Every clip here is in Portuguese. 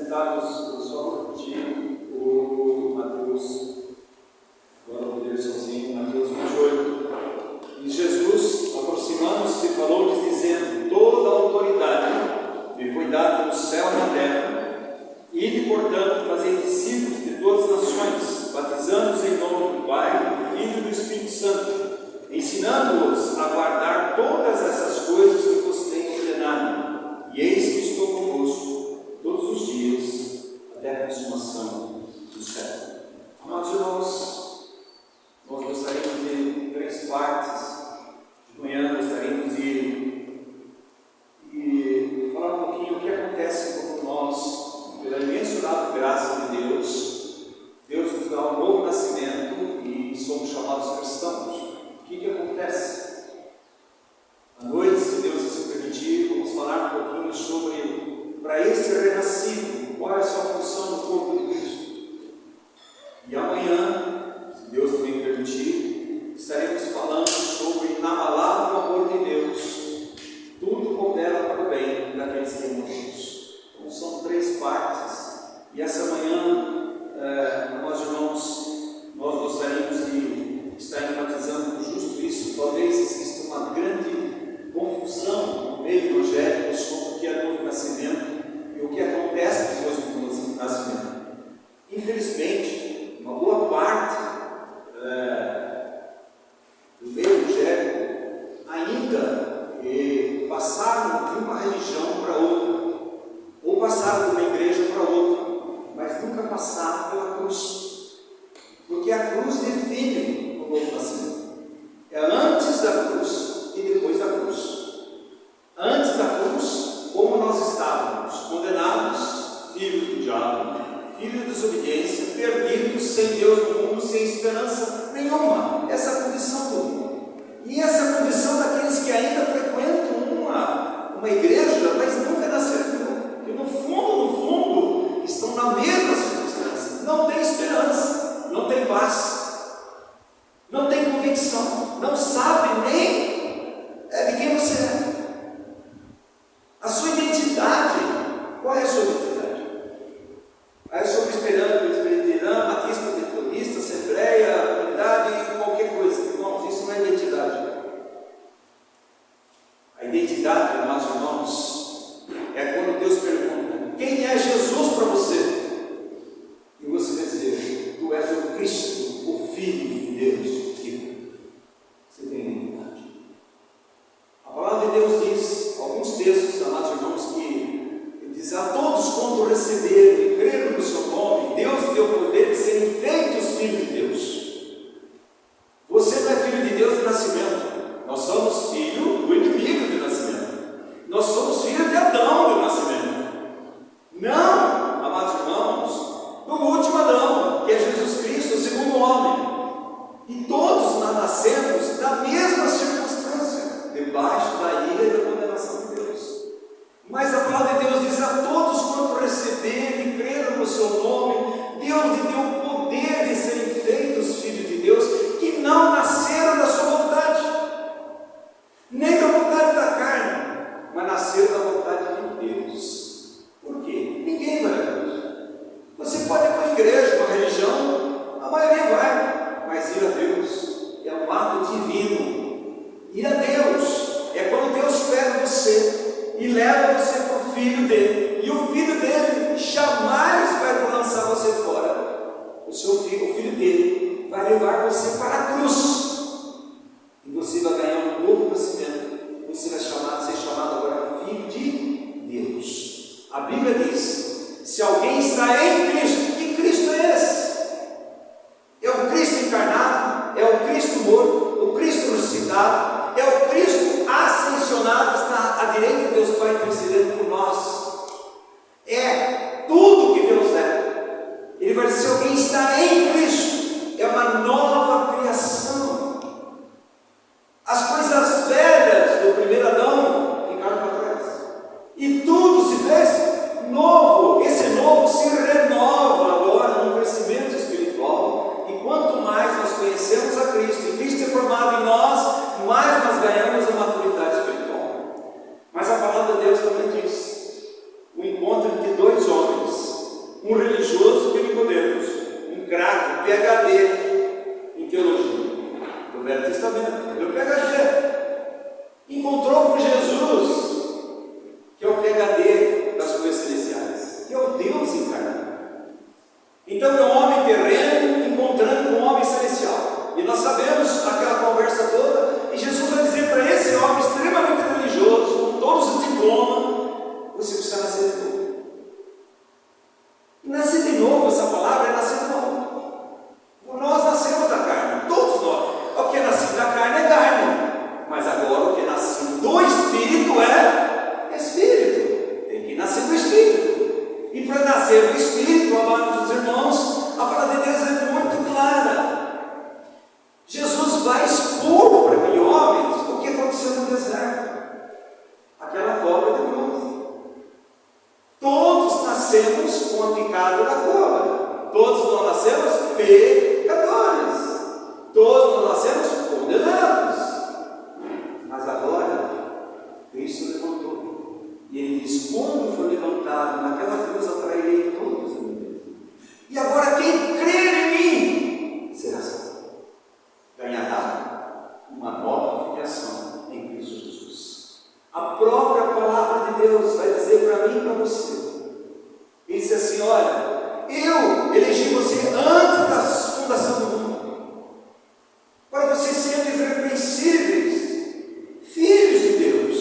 sentados, eu só vou repetir o Mateus, agora eu vou ler sozinho, Mateus 28. E Jesus, aproximando-se, falou-lhes, dizendo: toda a autoridade me foi dada no céu e na terra. Ide, portanto, fazei discípulos de todas as nações, batizando-os em nome do Pai, do Filho e do Espírito Santo, ensinando-os a guardar todas essas coisas que vos tenho ordenado. E eis que estou convosco todos os dias, até a consumação do século. Amados irmãos, nós gostaríamos de 3 partes. De manhã gostaríamos de falar um pouquinho o que acontece quando nós, pela imensurável graça de Deus, Deus nos dá um novo nascimento e somos chamados cristãos. O que acontece? À noite, se Deus assim permitir, vamos falar um pouquinho sobre, para esse renascido, qual é a sua função no corpo de Cristo. E amanhã, se Deus também permitir, estaremos falando sobre o inabalável amor de Deus. Tudo coopera para o bem daqueles que amam Deus. Então são 3 partes. E essa manhã, nós irmãos, nós gostaríamos de estar enfatizando justo isso. Talvez exista uma grande confusão no meio evangélico sobre o que é novo nascimento e o que acontece depois do novo nascimento. Infelizmente, uma boa parte do meio evangélico ainda passaram de uma religião para outra, ou passaram de uma igreja para outra, mas nunca passaram pela cruz, porque a cruz define o novo nascimento. É antes da cruz e depois da cruz. Antes da cruz, como nós estávamos, condenados, filhos do diabo, filhos de desobediência, perdidos, sem Deus no mundo, sem esperança nenhuma. Essa é a condição do mundo. E essa é a condição daqueles que ainda frequentam uma igreja, mas nunca nasceram de novo. Porque no fundo, estão na mesma circunstância. Não tem esperança, não tem paz, não tem convicção, não sabe nem de quem você é. A sua identidade, qual é a sua identidade? Aí sou presbiteriano, batista, metodista, assembleia, comunidade, qualquer coisa. Irmãos, isso não é identidade. A identidade, amados irmãos, é quando Deus pergunta: quem é Jesus para você? E você vai dizer: tu és o Cristo, o Filho de Deus. Você tem identidade. A palavra de Deus diz, alguns textos, amados irmãos, que diz: a todos quanto receberam e creram no seu nome, Deus deu poder de serem feitos filhos de Deus. Você não é filho de Deus de nascimento. Nós somos filho do inimigo de nascimento. Nós somos filhos de Adão de nascimento. Não, amados irmãos, do último Adão, que é Jesus Cristo, o segundo homem. E todos nós nascemos da mesma circunstância, debaixo da ira e da condenação de Deus. Mas a palavra de Deus diz: a todos quanto receberam e creram no seu nome, Deus lhe deu o poder de serem feitos filhos de Deus, que não nasceram da sua vontade, nem da vontade da carne, mas nasceram da vontade de Deus. Por quê? Ninguém vai a Deus. Você pode ir para a igreja, para a religião, a maioria vai, mas ir a Deus é um ato divino. Ir a Deus é quando Deus pega você e leva você para o Filho dele, e o Filho dele jamais vai lançar você fora. O filho dele vai levar você para a cruz, e você vai ganhar um novo nascimento. Você vai ser chamado agora Filho de Deus. A Bíblia diz: se alguém está em Cristo, que Cristo é esse? É o Cristo encarnado, é o Cristo morto, o Cristo ressuscitado, é o Cristo ascensionado, está à direita de Deus Pai intercedendo por nós. É tudo que Deus é. Ele vai dizer: se alguém está em Cristo, é uma nova PhD em teologia do Velho Testamento. Ele é o PhD. Encontrou com Jesus, que é o PhD das coisas celestiais, que é o Deus encarnado. Então é um homem terreno encontrando com um homem celestial. E nós sabemos aquela conversa toda, e Jesus vai dizer para esse homem extremamente religioso, com todos os diplomas: você precisa nascer de novo. E nascer de novo, essa palavra é nascer de novo. Nós nascemos da carne, todos nós. O que é nascido da carne é carne, mas agora o que é nascido do Espírito é Espírito. Tem que nascer do Espírito. E para nascer do Espírito, amados irmãos, a palavra de Deus é muito clara. Jesus vai expor para aquele homem o que aconteceu no deserto. Aquela cobra de bronze. Todos nascemos com a picada da cobra. Todos nós nascemos pecadores. Todos nós nascemos condenados. Mas agora, Cristo levantou. E Ele diz: quando for levantado naquela cruz, atrairei todos a mim mesmo. E agora quem crer em mim será salvo. Ganhará uma nova filiação em Cristo Jesus. A própria palavra de Deus vai dizer para mim e para você. Ele diz assim: olha, eu elegi você antes da fundação do mundo, para vocês serem irrepreensíveis, filhos de Deus.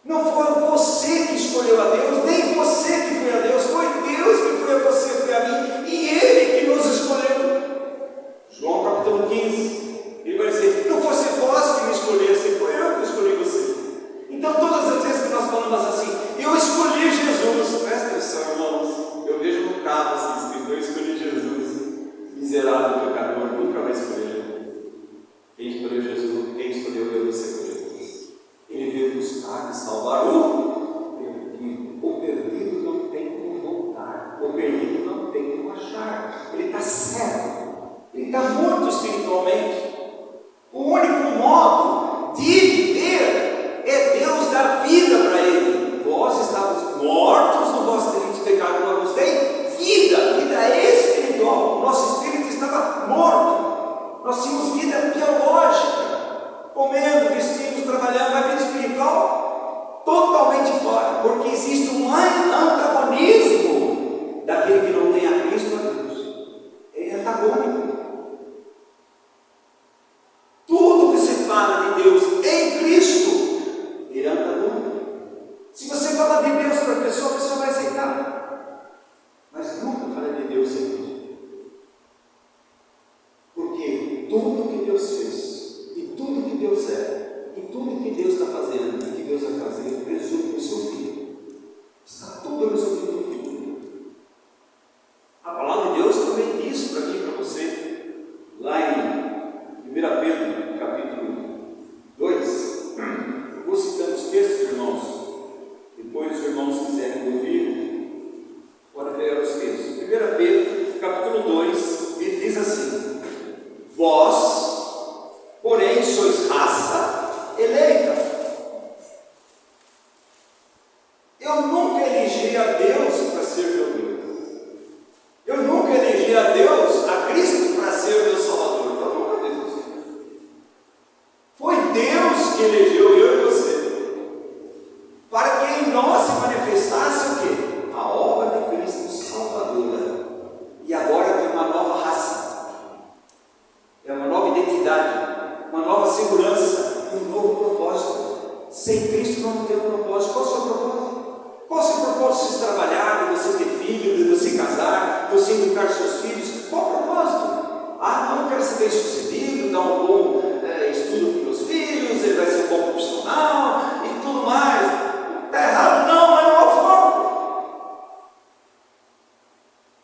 Não foi você que escolheu a Deus, nem você que foi a Deus, foi Deus que foi a você, foi a mim, e Ele que nos escolheu. João capítulo 15, ele vai dizer: não fosse vós que me escolhesse, foi eu que escolhi você. Então todas as vezes que nós falamos assim, eu escolhi Jesus, presta atenção, irmãos, eu vejo no carro assim escrito: eu escolhi Jesus. Miserável pecador nunca vai escolher Jesus. Quem escolheu Jesus, quem escolheu eu, você foi Jesus. Ele veio buscar e salvar o perdido. O perdido não tem como voltar, o perdido não tem como achar. Ele está cego, ele está morto espiritualmente. O único modo de viver é Deus dar vida para ele. Vós estavas mortos no vosso delitos e pecado, mas vos dei vida, vida espiritual. Nosso espírito estava morto. Nós tínhamos vida biológica, comendo, vestindo, trabalhando. A vida espiritual totalmente fora, porque existe um antagonismo daquele que não tem a Cristo a Deus. Ele é antagônico. Tudo que se fala de Deus em Cristo, ele é antagônico. Se você falar de Deus para a pessoa vai aceitar. Mas nunca fala de Deus em Cristo. Porque tudo que Deus fez, e tudo que Deus é, e tudo que Deus está fazendo, e que Deus vai fazer, resume no seu Filho. Está tudo resolvido no Filho. A palavra de Deus também diz para mim e para você, lá em 1 Pedro, capítulo 2, eu vou citando os textos, irmãos. Depois os irmãos quiserem ouvir, podem pegar os textos. 1 Pedro, capítulo 2, ele diz assim: vós, porém, sois raça eleita. Eu nunca elegi a Deus para ser meu Deus. Eu nunca elegi a Deus, a Cristo, para ser o meu Salvador. Eu nunca fiz isso. Foi Deus que elegeu eu e você, para que em nós se manifestasse o quê? A obra de Cristo salvadora. E agora tem uma nova raça, é uma nova identidade, uma nova segurança, um novo propósito. Sem Cristo não tem um propósito. Qual é o seu propósito? Qual é o seu propósito de você trabalhar, de você ter filho, de você casar, de você educar seus filhos? Qual o propósito? Ah, não, eu quero ser bem sucedido, dar um bom estudo para meus filhos, ele vai ser um bom profissional e tudo mais. Está errado? Não, mas não é foco.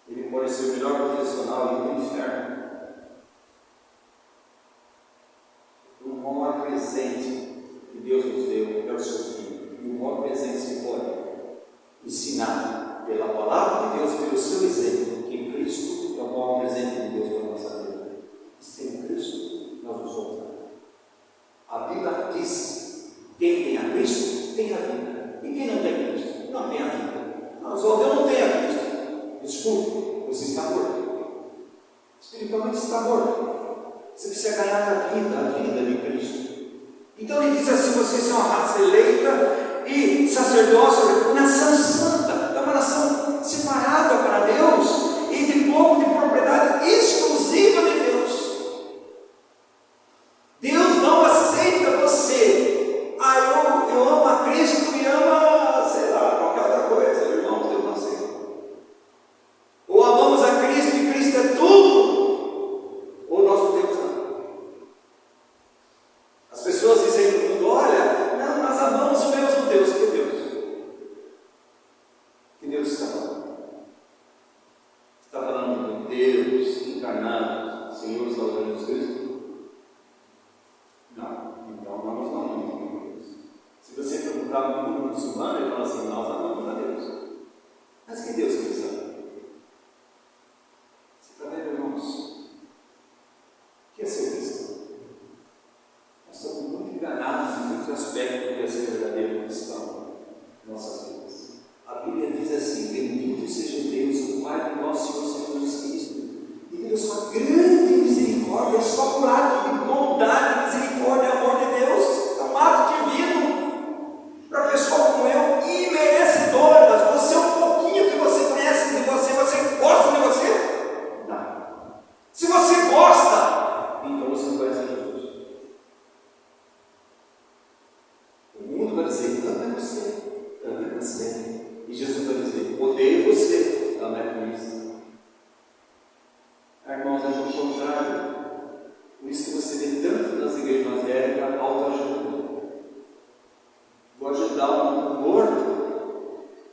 Ele pode ser o melhor profissional e ir para o inferno. O maior presente que Deus nos deu é o seu Filho. E o maior presente que se pode ensinar pela palavra de Deus, pelo seu exemplo, que Cristo é o maior presente de Deus para a nossa vida. E sem Cristo, nós não somos nada. A Bíblia diz: quem tem a Cristo, tem a vida. E quem não tem Cristo, não tem a vida. Não, só Deus não tem a Cristo. Desculpe, você está morto. Espiritualmente você está morto. Você precisa ganhar a vida de Cristo. Então ele diz assim: vocês são a raça eleita e sacerdócio, nação santa. É uma nação separada para Deus e de povo de propriedade exclusiva de Deus. Deus não aceita você. Eu amo a Cristo e amo, sei lá, qualquer outra coisa. Irmãos, Deus não aceita. Ou amamos a Cristo e Cristo é tudo, ou nós não temos nada. As pessoas dizem no mundo: olha, não, nós amamos o mesmo Deus. Que Deus? Que Deus está falando? Está falando de Deus encarnado, Senhor Salvador Jesus Cristo? Não, então nós não amamos a Deus. Se você perguntar no mundo muçulmano, ele fala assim: nós amamos a Deus. Mas que Deus que eles amam? Você está vendo, irmãos? O que é ser cristão? Nós somos muito enganados em muitos aspectos do que é ser verdadeiro cristão em nossas vidas. A Bíblia diz assim: bendito seja Deus, o Pai do nosso Senhor Jesus Cristo, e pela sua grande misericórdia, só por ato de bondade, misericórdia e amor de Deus, é um ato divino para pessoas como eu, imerecedoras. Você, um pouquinho que você conhece de você, você gosta de você? Não. Se você gosta, então você não conhece Jesus. O mundo vai dizer: ame você. E Jesus vai dizer: odeio você, ame a Cristo. Irmãos, é o contrário. Por isso que você vê tanto nas igrejas evangélicas autoajuda. Vou ajudar um morto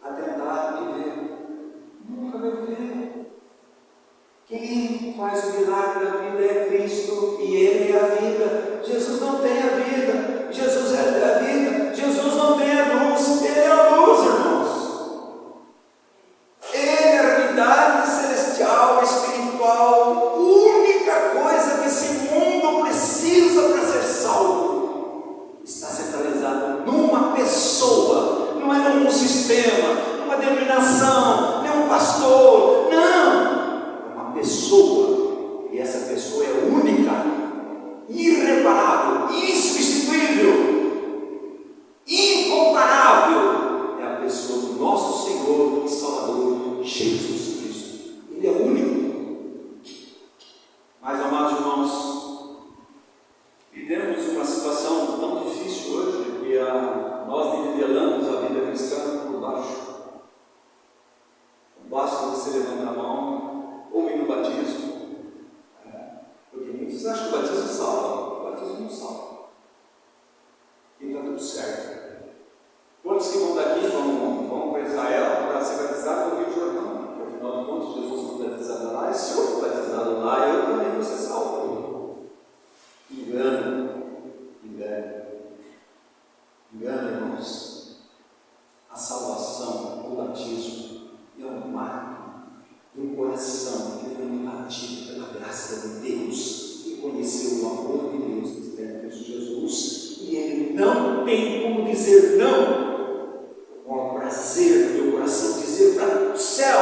a tentar viver. Nunca vai viver. Quem faz o milagre da vida é Cristo, e Ele é a vida. Jesus não tem a vida. Jesus é a vida. Jesus não tem a luz. Ele é a luz, irmãos. Ele é a realidade celestial, espiritual, única coisa que esse mundo precisa para ser salvo. Está centralizado numa pessoa, não é num sistema, numa denominação, nem um pastor, não, é uma pessoa, e essa pessoa é única, irreparável, insubstituível, incomparável, é a pessoa do nosso Senhor e Salvador Jesus Cristo. Ele é único. Mas, amados irmãos, vivemos uma situação tão difícil hoje que nós nivelamos a vida cristã por baixo. Basta você levantar a mão ou ir no batismo, porque muitos acham que o batismo salva. O batismo não salva. E está tudo certo. Quantos que vão daqui vão para Israel para ser batizados no Rio Jordão? Porque afinal de contas, Jesus foi batizado lá, e se eu for batizado lá, eu também vou ser salvo. Engano, irmãos. A salvação, o batismo, é um marco do coração que foi invadido pela graça de Deus e conheceu o amor de Deus que está em Cristo Jesus, e ele não tem como dizer não. Com prazer no meu coração dizer para o céu,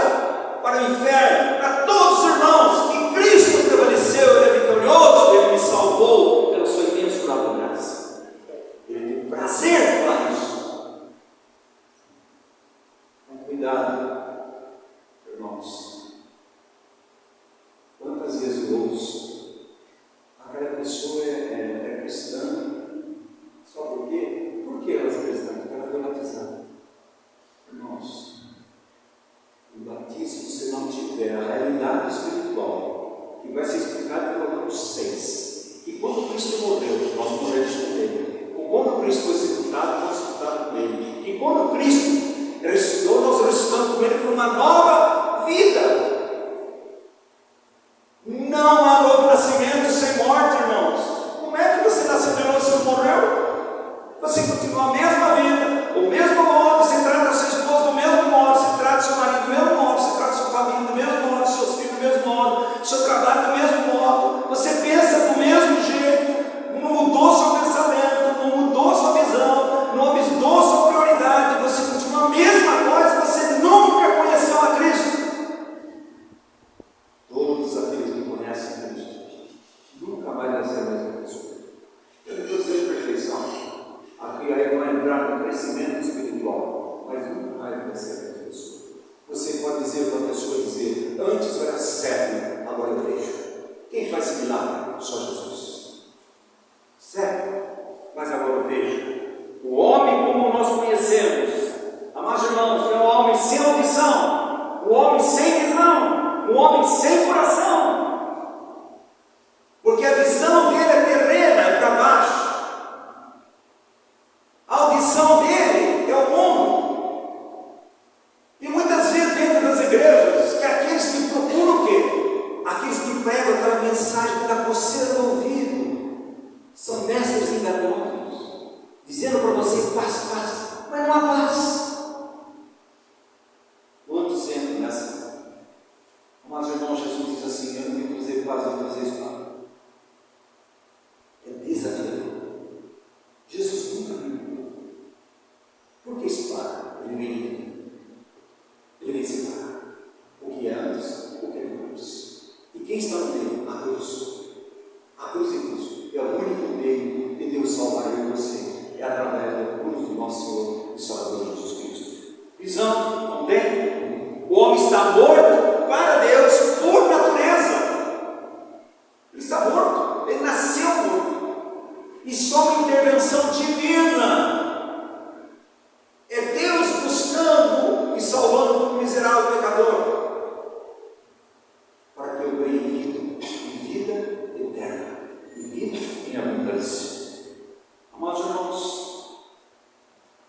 para o inferno, para todos os irmãos, que Cristo prevaleceu, Ele é vitorioso, Ele me salvou pela sua imensurável graça. Ele tem prazer em falar isso. Então, cuidado, irmãos. Quantas vezes eu ouço: aquela pessoa é cristã, só por quê? Por que ela é cristã? Porque ela foi batizada. Irmãos, o batismo, se não tiver a realidade espiritual, que vai ser explicada em Romanos 6, que quando Cristo morreu, nós morremos com Ele. Ou quando Cristo foi sepultado, nós sepultados com Ele. E quando Cristo ressuscitou, nós ressuscitamos com Ele para uma nova vida. Não há novo nascimento sem morte, irmãos. Como é que você nasceu de novo se não morreu? Você continua a mesma vida, o mesmo modo, você trata a sua esposa do mesmo modo, você trata seu marido do mesmo modo, você trata sua família do mesmo modo, seus filhos do mesmo modo, seu trabalho do mesmo modo, você pensa do mesmo jeito, não mudou seu pensamento, não mudou sua visão, não mudou sua prioridade, você continua a mesma coisa, você nunca conheceu a Cristo. Todos aqueles que conhecem irmãos, Jesus diz assim: eu não vim trazer paz, eu vim trazer espada. É desafiador. Jesus nunca brincou. Por que espada? Ele vem separar o que é antes, o que é depois. E quem está no meio? A cruz. A cruz é Cristo. É o único meio de Deus salvar eu e você. É através da cruz do nosso Senhor e Salvador Jesus Cristo. Visão? Não tem? O homem está morto para Deus por natureza. Ele está morto. Ele nasceu morto. E só uma intervenção divina é Deus buscando e salvando o miserável pecador, para que eu ganhe vida, e vida eterna, e vida em abundância. Amados irmãos,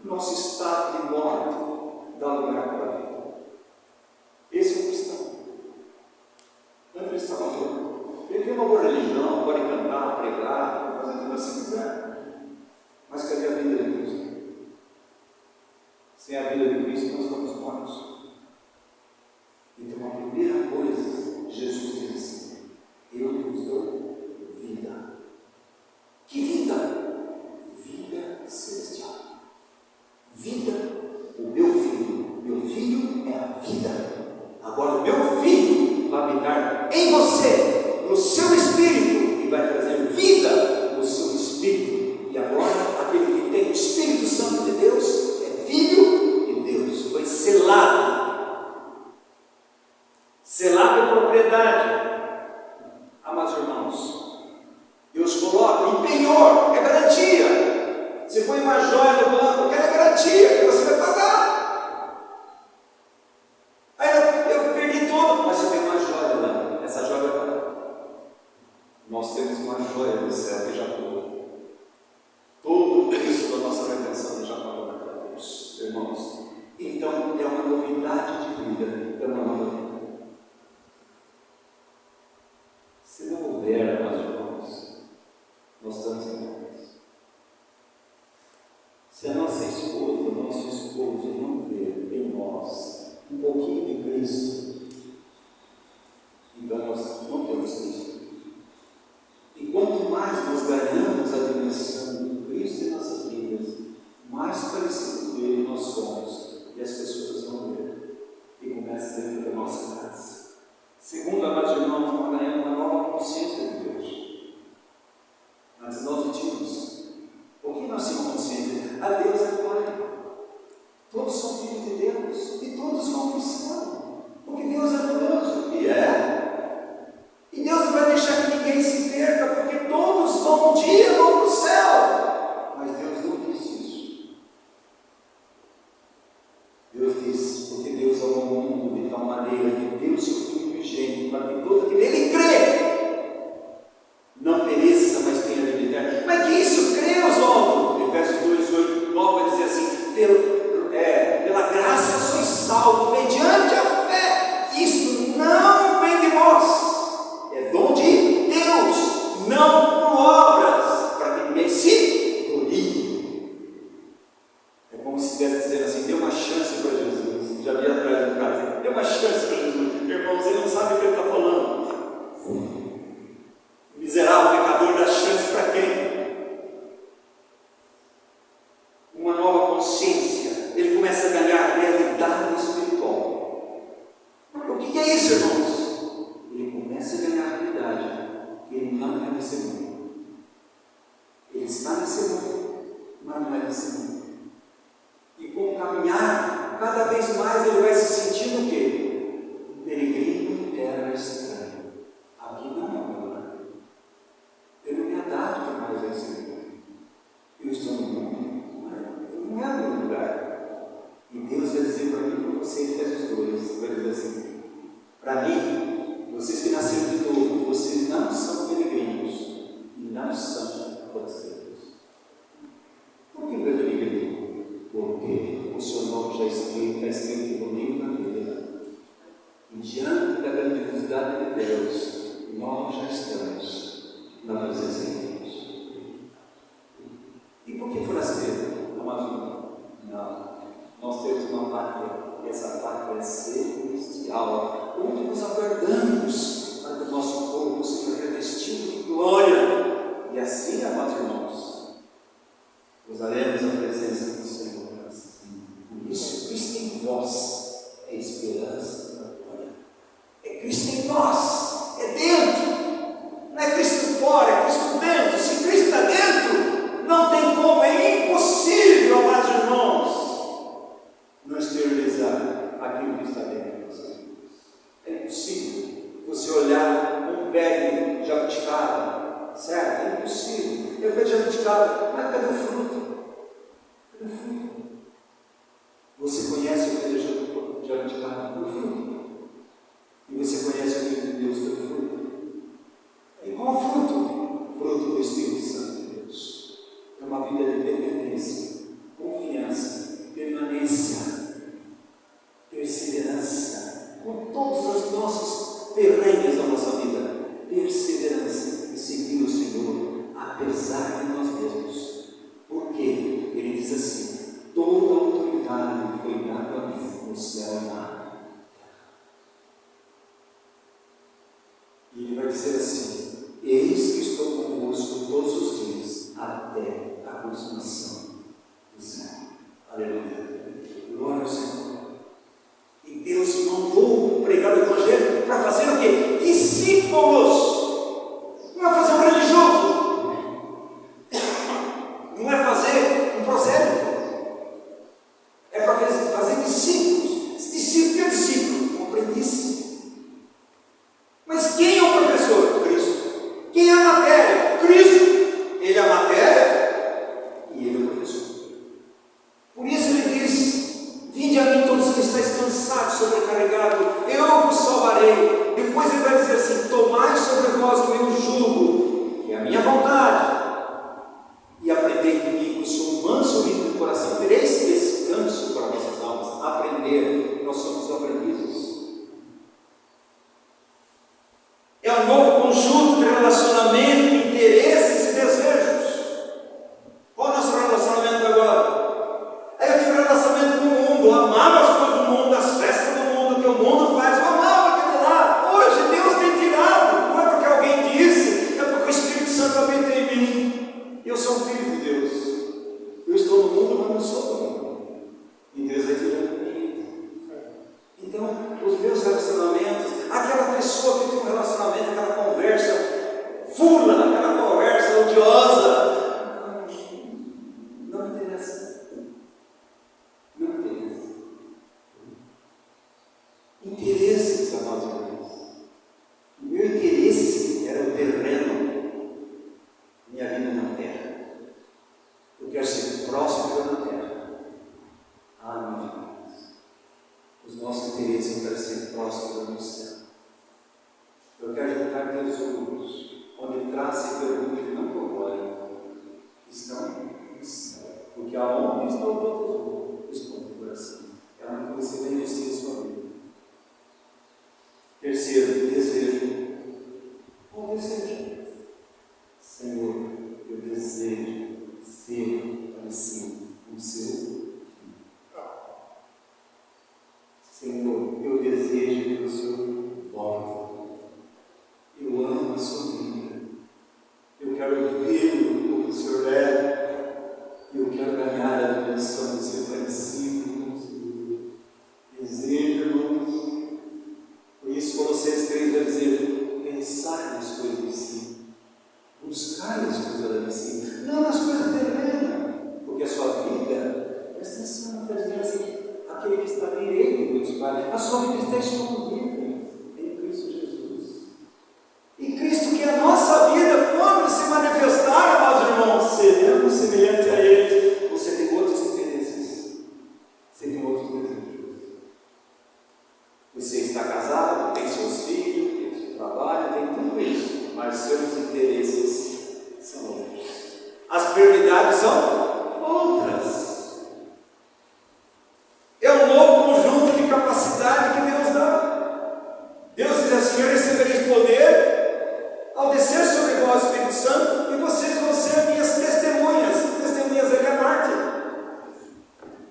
nosso estado de morte dá lugar para a vida. Esse é o cristão. Antes ele estava morto. Ele tem uma boa religião, pode cantar, pregar, pode fazer o que você quiser. Mas cadê a vida de Cristo? Sem a vida de Cristo, nós estamos mortos. Então, a primeira coisa, Jesus diz assim: eu vos dou vida. Que vida? Vida celestial. Vida, o meu filho. Meu filho é a vida. Agora, o meu filho vai habitar em você, no seu espírito, e vai trazer vida no seu espírito. E agora, aquele que tem o Espírito Santo de Deus é filho de Deus. Foi selado. Selado é propriedade. Amados irmãos, Deus coloca em penhor, é garantia. Você põe uma joia no banco, aquela é garantia que você vai pagar. Aí eu perdi tudo, mas você tem uma joia lá, essa joia vai pagar. Nós temos uma joia no céu que já pagou. Todo o preço da nossa redenção já pagou para Deus, irmãos. Então é uma novidade de vida, é uma nova vida. Se não houver, amados irmãos, nós estamos em paz. Se a nossa esposa, o nosso esposo não ver em nós um pouquinho de Cristo, então nós não temos Cristo. E quanto mais nós ganhamos a dimensão do Cristo em nossas vidas, mais parecido com Ele nós somos, e as pessoas vão ver, e começa dentro da nossa casa. Segundo, amados irmãos, nós ganhamos uma nova consciência de Deus. Antes nós não tínhamos. O que nós tínhamos consciência? A Deus é Pai. Todos são filhos de Deus e todos vão para o céu. Porque Deus é amoroso. E é. E Deus vai pé de jabuticaba, certo? É impossível. É o pé de jabuticaba, mas cadê o fruto? Cadê o fruto? Você conhece o pé de jabuticaba pelo fruto? E você conhece o Filho de Deus pelo fruto? E qual o fruto? Fruto do Espírito Santo de Deus. É uma vida de dependência, confiança, permanência, perseverança, com todos os nossos perrengues da nossa vida, perseverança em seguir o Senhor, apesar de nós mesmos. Por quê? Ele diz assim: toda autoridade foi dada a mim no céu e na terra. E ele vai dizer assim: eis que estou convosco todos os dias, até a consumação do século. Aleluia. Glória ao Senhor. E Deus mandou pregar o Evangelho para fazer o quê? Discípulos. Não é fazer um religioso. Não é fazer um prosélito. É para fazer discípulos. Esse discípulo, que é discípulo? Um aprendiz. Mas quem é o professor? Cristo. Quem é a matéria? Cristo. Ele é a matéria e ele é o professor. Por isso ele diz: vinde a mim todos que estáis cansados, sobrecarregados, eu vos salvarei. Depois ele vai dizer assim: tomai sobre vós o meu jugo, que é a minha vontade, e aprendei de mim, que sou manso e humilde de coração, tereis descanso para vossas almas. Aprender, nós somos aprendizes. É um novo conjunto de relacionamento, interesses e desejos. Qual é o nosso relacionamento agora? Aí eu tive um relacionamento com o mundo, eu amava as coisas do mundo, as festas do mundo, o que o mundo faz, eu amava aquilo lá. Hoje Deus tem tirado, não é porque alguém disse, é porque o Espírito Santo habita em mim. Eu sou um filho de Deus. Eu estou no mundo, mas não sou do mundo. E Deus vai tirando de mim. Então, os meus relacionamentos, aquela pessoa que tem um relacionamento, aquela conversa fula, aquela conversa odiosa, não me interessa. Não me interessa. Interesses, amados irmãos. O meu interesse era o terreno, minha vida na terra. Eu quero ser próspero na terra. Ah, meus irmãos, os nossos interesses, eu quero ser próspero no céu. Eu quero juntar tesouros, onde traça e ferrugem não corroem, estão no céu. Porque aonde está o teu tesouro? Responde o coração. É onde você vai investir a sua vida. Terceiro, desejo. Qual desejo? Senhor, eu desejo ser parecido com o seu. Senhor, eu desejo que o Senhor volte. Eu amo a sua vida. Eu quero vê-lo como o Senhor é. Eu quero ganhar a dimensão de ser parecido com o Senhor. Desejo, irmãos. Por isso, Colossenses 3 vai dizer: pensar nas coisas de si. Buscar as coisas de si. Não nas coisas terrenas. Porque a sua vida, presta atenção, está dizendo assim: aquele que está direito de Deus Pai, a sua vida está escondida em Cristo Jesus. E Cristo, que é a nossa vida, quando se manifestar, amados irmãos, seremos semelhantes a Ele. Você tem outros interesses, você tem outros desejos. Você está casado, tem seus filhos, tem seu trabalho, tem tudo isso, mas seus interesses são outros. As prioridades são outras. É um novo conjunto de capacidade que Deus dá. Deus diz assim: eu recebereis poder ao descer sobre vós o Espírito Santo, e vocês vão ser minhas testemunhas. Testemunhas é a parte.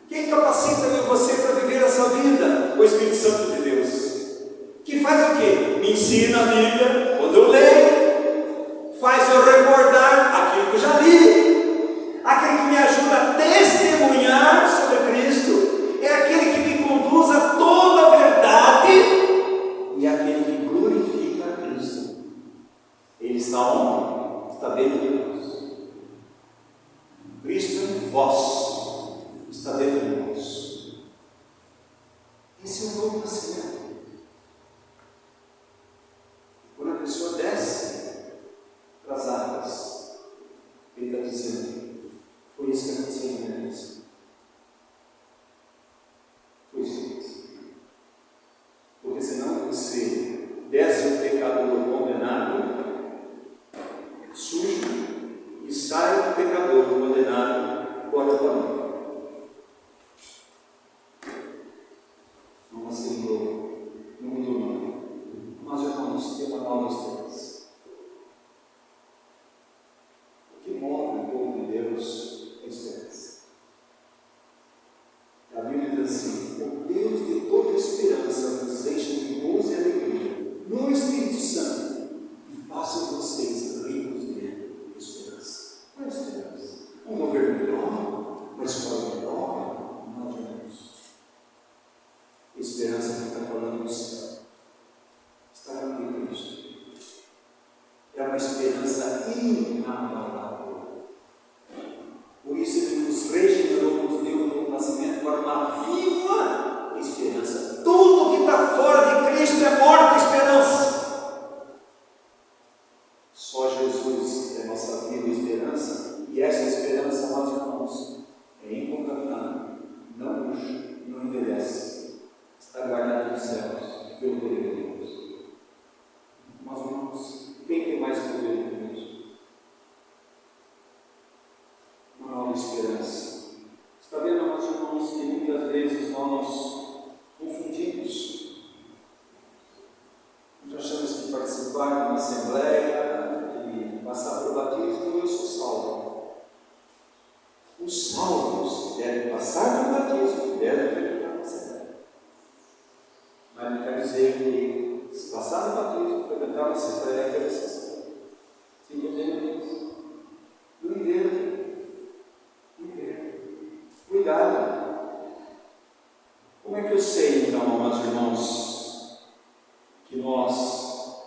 Quem capacita eu e você para viver essa vida? O Espírito Santo de Deus. Que faz o quê? Me ensina a Bíblia quando eu leio, faz eu recordar aquilo que eu já li, aquele que me ajuda a testemunhar sobre Cristo. É aquele que me conduz a toda a verdade e é aquele que glorifica a Cristo. Ele está onde? Está dentro de nós. Cristo em vós está dentro de nós. Esse é o novo nascimento. Quando a pessoa desce uma nova esperança. O que move o povo de Deus é a esperança. A Bíblia diz assim: o Deus de toda esperança vos enche de gozo e alegria no Espírito Santo e faça vocês ricos de esperança. Qual é a esperança? Um governo melhor? Uma escola melhor? Não adianta. Esperança que está falando do céu, está falando de Cristo. É uma esperança inabalável. Por isso Ele nos regenerou, nos deu um novo nascimento para uma viva esperança. Tudo que está fora de Cristo é morte e esperança. Só Jesus é nossa viva esperança, e essa esperança, nós irmãos, é incontaminada, não murcha, não envelhece, está guardada nos céus pelo poder de Deus. Mas, irmãos, quem tem mais poder do que Deus? Uma nova esperança. Está vendo, meus irmãos, que muitas vezes nós confundimos. Nós achamos que participar de uma assembleia e passar pelo batismo, eu sou salvo. Os salvos devem passar pelo batismo, devem frequentar uma assembleia. Mas não quer dizer que, se passar no batismo, frequentar uma assembleia, deve ser salvo. Se entendemos isso? Não inventa. Cuidado. Como é que eu sei, então, meus irmãos, que nós,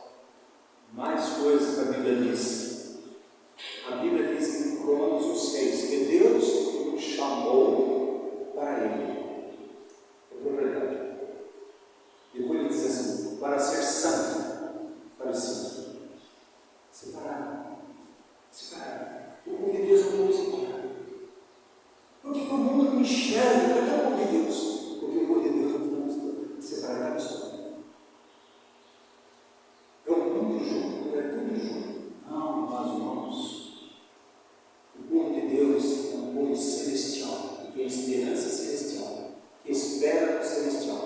mais coisas que a Bíblia diz? A Bíblia diz em Romanos 6 que Deus nos chamou para Ele. É propriedade. Depois ele diz assim: para ser santo, para ser separado. O povo de Deus não nos separa. Porque o mundo não enxerga, cadê o povo de Deus? Porque o povo de Deus não está separado da mistura. É o mundo junto, é tudo junto. Não, meus irmãos. O povo de Deus é um povo celestial, que tem esperança celestial, que espera no celestial,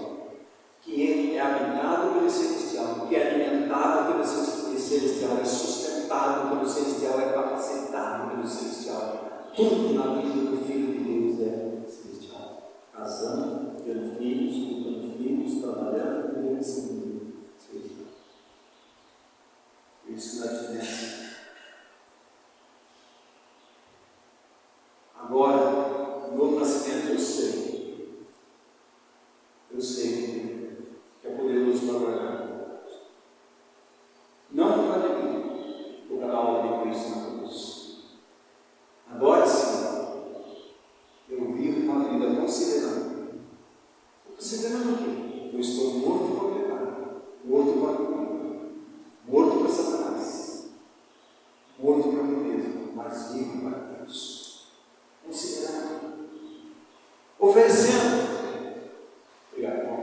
que é habitado pelo celestial, que é alimentado pelo celestial, é sustentado pelo celestial, é capacitado pelo celestial. Tudo na vida do Filho de Deus é celestial. Casando, tendo filhos, trabalhando, vivendo esse mundo celestial. Isso não é diferença. Agora, no novo nascimento, eu sei que é poderoso para guardar. Não por causa de mim, por causa da obra de Cristo na cruz. Agora sim, eu vivo uma vida considerando. Considerando o quê? Eu estou morto para o pecado, morto para o mundo, morto para Satanás, morto para mim mesmo, mas vivo para Deus. Considerando, oferecendo. Obrigado, irmão.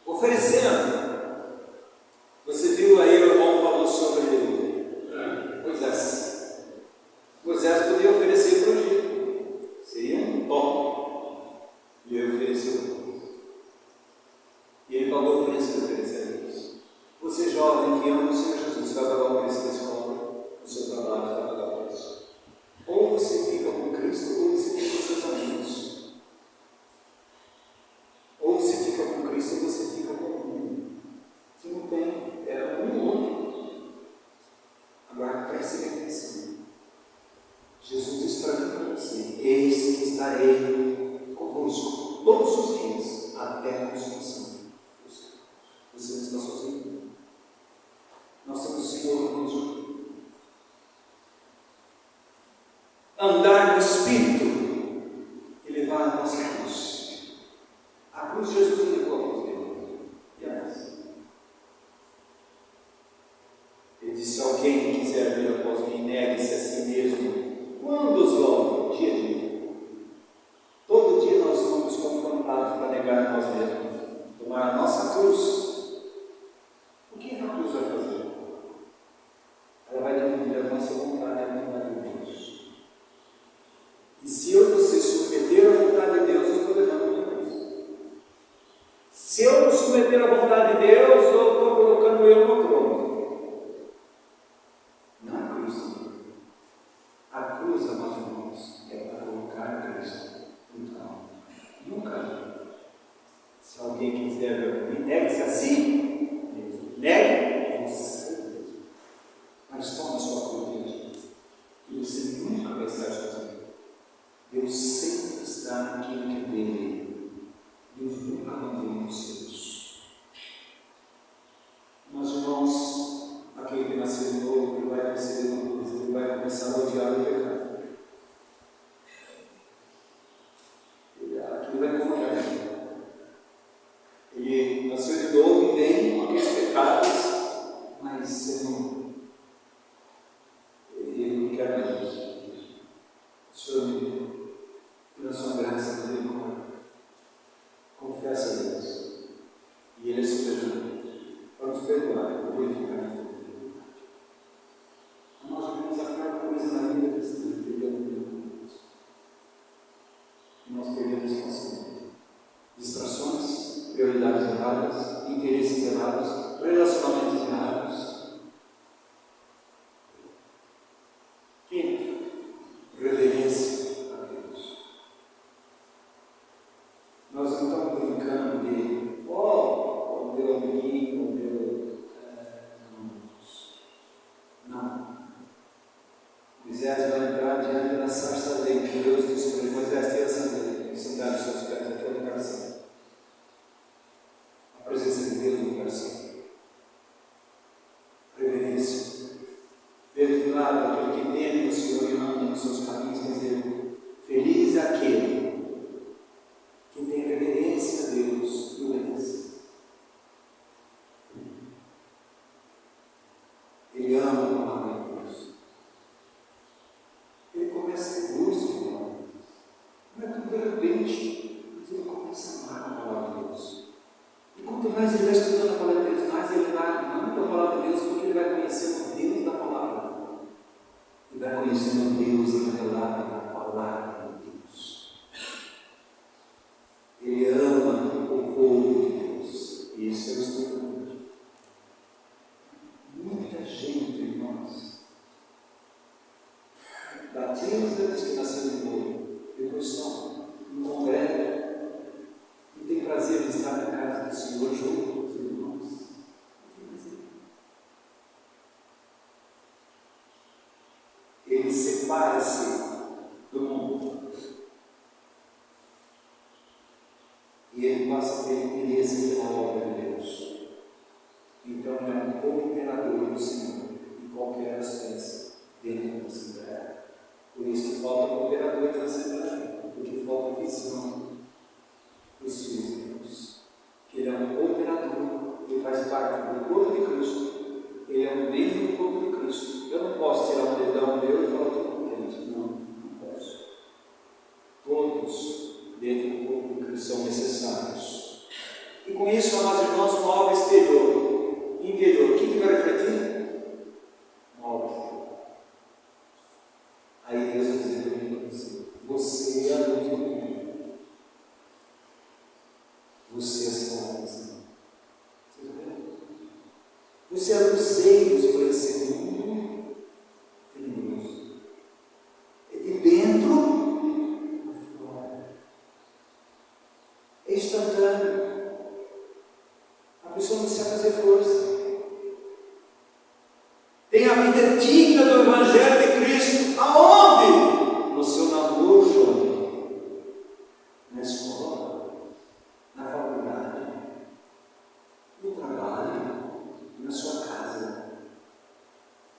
Oferecendo. Você viu aí, o irmão falou sobre Moisés. Moisés podia oferecer para o Egito. Seria um top. E ele ofereceu. E ele pagou o preço de oferecer a Deus. Você jovem que ama o Senhor Jesus, vai pagar o preço da escola, do seu trabalho, vai pagar o preço. Ou você fica com Cristo, ou você fica com seus amigos. Ou você fica com Cristo, ou você fica com o mundo. Você não tem. É um ou outro. Agora preste atenção. Jesus está dizendo para você: eis que estarei convosco todos os dias até a consumação. Você não está sozinho. Nós temos o Senhor conosco. Andar no Espírito e levar a nossa cruz. A cruz Jesus levou a cruz dele. E a nossa? Ele disse: alguém que quiser vir após mim, negue-se a si mesmo. Quando, Oswaldo? Dia a dia. Todo dia nós somos confrontados para negar a nós mesmos. Tomar a nossa cruz. O que a cruz vai fazer? Ela vai dividir a nossa vontade e a vontade de Deus. E se eu e você submeter a vontade de Deus, eu estou levando a cruz. submeter à vontade de Deus ou estou colocando eu no trono? Não a cruz. A cruz, amados irmãos, é para colocar Cristo no trono. Nunca. Se alguém quiser ver comigo, negue-se a si, negue você mesmo. Mas toma a sua cruz, e você nunca vai estar sozinho. Deus sempre está naquilo que é dele. Deus nunca mantém os seus. Mas, irmãos, aquele que nasceu de novo, ele vai receber uma coisa, ele vai começar a odiar o pecado. Aquilo vai colocar ele. Ele nasceu de novo e vem com aqueles pecados, mas ele não quer mais isso. O Senhor me pela sua graça, misericórdia, confessa a Deus, e Ele é soberano para nos perdoar e glorificar a Deus. Nós vivemos a pior coisa na vida cristã, perdemos Deus. E nós perdemos facilmente. Distrações, prioridades erradas, interesses errados, relacionamentos errados. Quinto, reverência a Deus. Nós não estamos brincando de, o meu amiguinho, o meu. Não. Moisés vai entrar diante da sarça da lei, que Deus disse para ele: Moisés, tira essa lei, sentar os seus pés aqui no lugar santo. A presença de Deus no lugar santo. Reverência. Veja de lado aquele que teme o Senhor e anda nos seus caminhos, dizer: feliz é aquele que tem reverência a Deus e obedece. Ele ama a palavra de Deus. Ele começa a ter gosto de palavra de Deus. Não é tudo de repente, mas ele começa a amar a palavra de Deus. E quanto mais ele vai estudando a palavra de Deus, mais ele vai amando a palavra de Deus, porque ele vai conhecendo o Deus da palavra. Ele vai conhecendo o Deus revelado na palavra de Deus. Ele ama o povo de Deus. Isso é o estudo. Muita gente, irmãos, batiza, diz que nasceu de novo, depois só não congrega, não tem prazer em estar na casa do Senhor junto com os irmãos. Não tem prazer. Ele separa-se do mundo e ele passa a ter interesse na obra de Deus. Então ele é um cooperador do Senhor em qualquer aspecto dentro da Assembleia. Por isso que falta cooperadores da Assembleia, porque falta visão dos filhos de Deus. Que ele é um cooperador, ele faz parte do corpo de Cristo, ele é um membro do corpo de Cristo. Eu não posso tirar um dedão meu e falar que estou contente. Não posso. Todos dentro do corpo de Cristo são necessários. E com isso, amados irmãos, uma obra exterior. Interior, o que vai refletir? Uma obra exterior. Aí Deus vai dizer para mim: você é a luz do mundo. Você é a salvação. Você está vendo? Você é luzeiros por esse mundo criminoso. É de dentro a fora. É instantâneo. A pessoa não precisa fazer força. Tem a vida digna do Evangelho de Cristo. Aonde? No seu namoro, jovem. Na escola, na faculdade, no trabalho, na sua casa,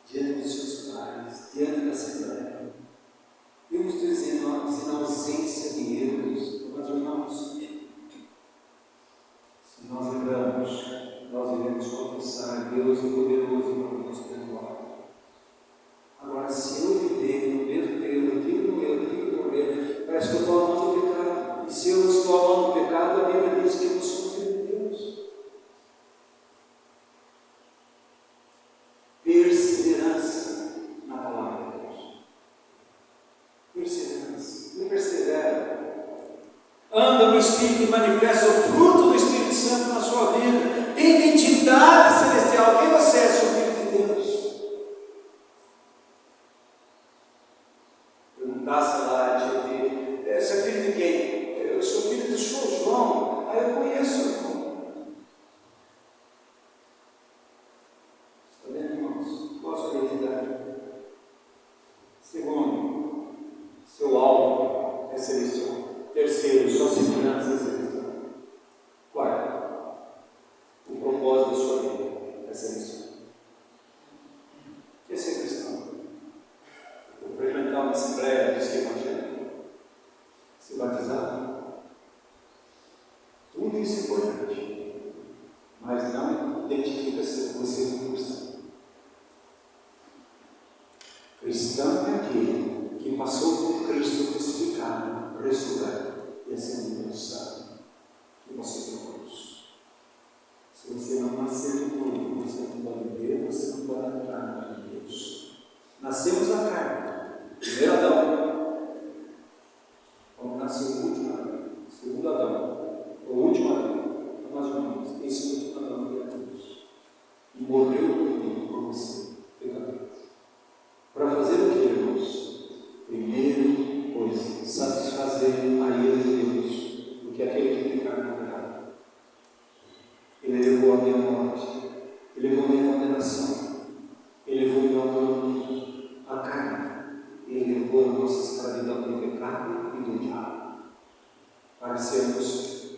diante dos seus pais, diante da Assembleia. Eu não estou dizendo na ausência de erros, mas irmãos, se nós lembramos, nós iremos confessar: Deus é poderoso para nos perdoar. Agora, se eu viver no mesmo erro, vivo no erro, parece que eu estou amando o pecado. E se eu estou amando o pecado, a Bíblia diz que eu sou filho de Deus. Perseverança na palavra de Deus. Perseverança. Não persevera. Anda no Espírito e manifesta o fruto do Espírito Santo na sua vida. facilidade, mas não identifica-se com você como cristão. Cristão é aquele que passou por Cristo crucificado, ressurreto e ascendido ao céu, que você tem cruz. Se você não nasceu de novo, você não pode ver, você não pode entrar no reino de Deus. Nascemos da carne, primeiro Adão, quando nasceu o último Adão, segundo Adão, o último Adão, nós irmãos, esse último Adão foi a cruz e morreu por você, pecador. Para fazer o que, irmãos? Primeiro, pois, satisfazer a ira de Deus, porque aquele que tem carne não pecado. Ele levou a minha morte, ele levou a minha condenação, ele levou o meu a carne, ele levou a nossa escravidão do pecado e do diabo, para sermos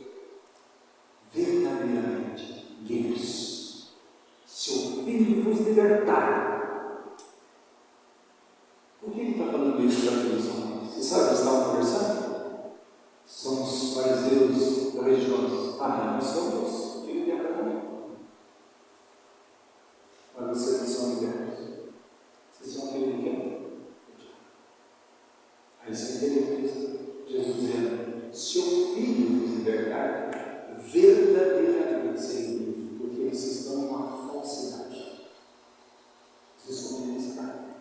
verdadeiramente livres. Se o Filho vos libertar. Por que ele está falando isso para aqueles homens? Você sabe, eles estavam conversando? São os fariseus religiosos. Nós somos filhos de Abraão. Mas vocês não são libertos. Vocês são filhos de quem? Aí você entendeu isso? Jesus dizendo: se o Filho vos libertar, verdadeiramente serem livres, porque vocês estão numa falsidade. Vocês continuam nesse caminho.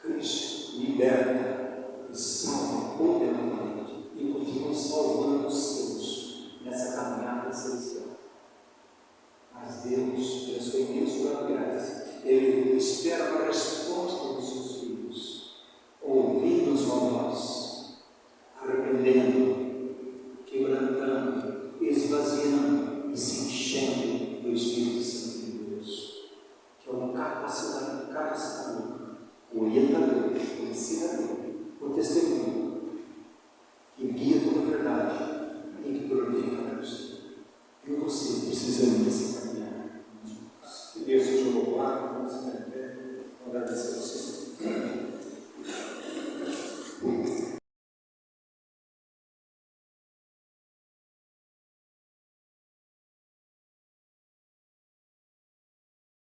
Cristo liberta e salva poderosamente e continua salvando os seus nessa caminhada celestial. Mas Deus, pela sua imensa graça, Ele espera a resposta dos seus filhos, ouvindo sua voz, arrependendo, quebrantando, esvaziando e se enchendo do Espírito Santo de Deus, que é um capacitador, o orientador, o ensinador, o testemunho, que guia toda a verdade e que glorifica a Deus. E você precisando desse caminhar. Que Deus seja louvado, vamos se manter, agradecer.